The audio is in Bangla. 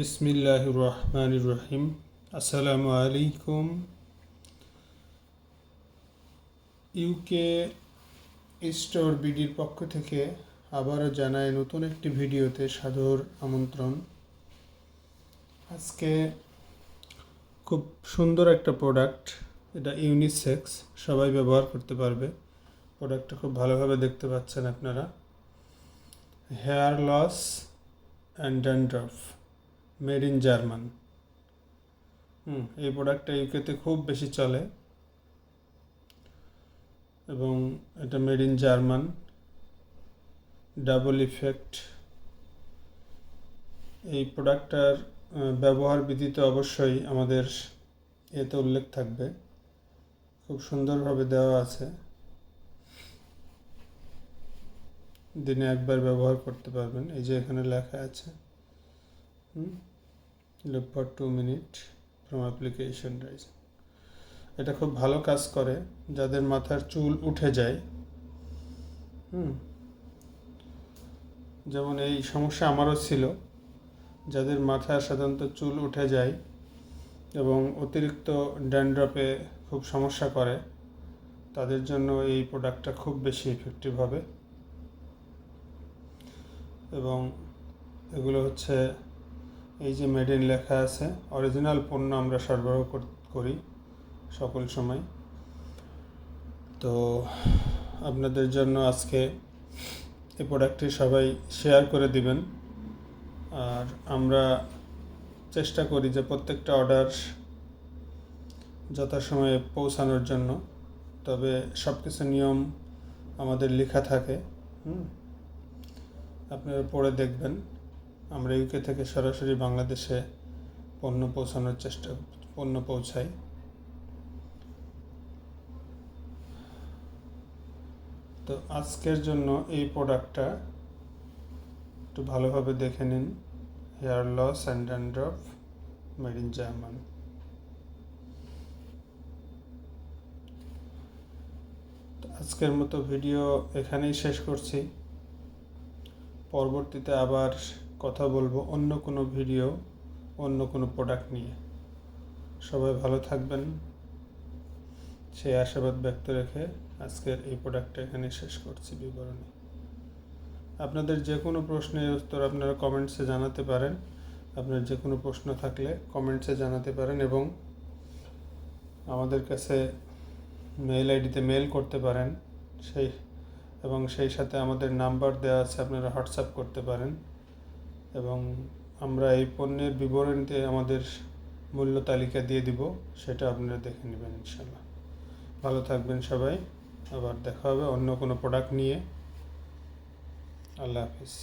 বিসমিল্লাহির রহমানির রহিম। আসসালামু আলাইকুম। ইউকে স্টোর বিডির পক্ষ থেকে আবারও জানাই নতুন একটি ভিডিওতে সাদর আমন্ত্রণ। আজকে খুব সুন্দর একটা প্রোডাক্ট, এটা ইউনিসেক্স, সবাই ব্যবহার করতে পারবে। প্রোডাক্টটা খুব ভালোভাবে দেখতে পাচ্ছেন আপনারা। Hair loss and dandruff, made in German. এই প্রোডাক্টটা ইউকেতে খুব বেশি চলে এবং এটা made in German, double effect. এই প্রোডাক্টটার ব্যবহার বিধিতে অবশ্যই আমাদের এতে উল্লেখ থাকবে, খুব সুন্দরভাবে দেওয়া আছে। দিনে একবার ব্যবহার করতে পারবেন, এই যে এখানে লেখা আছে leave for 2 minute from application rinse. এটা খুব ভালো কাজ করে যাদের মাথার চুল উঠে যায়। যেমন এই সমস্যা আমারও ছিল, যাদের মাথায় সাধারণত চুল উঠে যায় এবং অতিরিক্ত ড্যান্ড্রফে খুব সমস্যা করে, তাদের জন্য এই প্রোডাক্টটা খুব বেশি ইফেক্টিভ হবে। এবং এগুলো হচ্ছে এই যে মেড ইন লেখা আছে, অরিজিনাল পণ্য আমরা সরবরাহ করি সকল সময়। তো আপনাদের জন্য আজকে এই প্রোডাক্টটি সবাই শেয়ার করে দিবেন। আর আমরা চেষ্টা করি যে প্রত্যেকটা অর্ডার যথাসময়ে পৌঁছানোর জন্য। তবে সব কিছু নিয়ম আমাদের লেখা থাকে, আপনারা পড়ে দেখবেন। আমরা ইউকে থেকে সরাসরি বাংলাদেশে পণ্য পৌঁছাই। তো আজকের জন্য এই প্রোডাক্টটা একটু ভালোভাবে দেখে নিন। Hair loss and dandruff, made in German. আজকের মতো ভিডিও এখানেই শেষ করছি। পরবর্তীতে আবার কথা বলবো অন্য কোনো ভিডিও, অন্য কোনো প্রোডাক্ট নিয়ে। সবাই ভালো থাকবেন সেই আশাবাদ ব্যক্ত রেখে আজকের এই প্রোডাক্টটা এখানে শেষ করছি বিবরণী। আপনাদের যে কোনো প্রশ্নের উত্তর আপনারা কমেন্টসে জানাতে পারেন। আপনার যে কোনো প্রশ্ন থাকলে কমেন্টসে জানাতে পারেন এবং আমাদের কাছে মেল আইডিতে মেল করতে পারেন। সেই সাথে আমাদের নাম্বার দেওয়া আছে, আপনারা হোয়াটসঅ্যাপ করতে পারেন। এবং আমরা এই পণ্যের বিবরণীতে আমাদের মূল্য তালিকা দিয়ে দিব, সেটা আপনারা দেখে নেবেন ইনশাল্লাহ। ভালো থাকবেন সবাই, আবার দেখা হবে অন্য কোনো প্রোডাক্ট নিয়ে। আল্লাহ হাফিজ।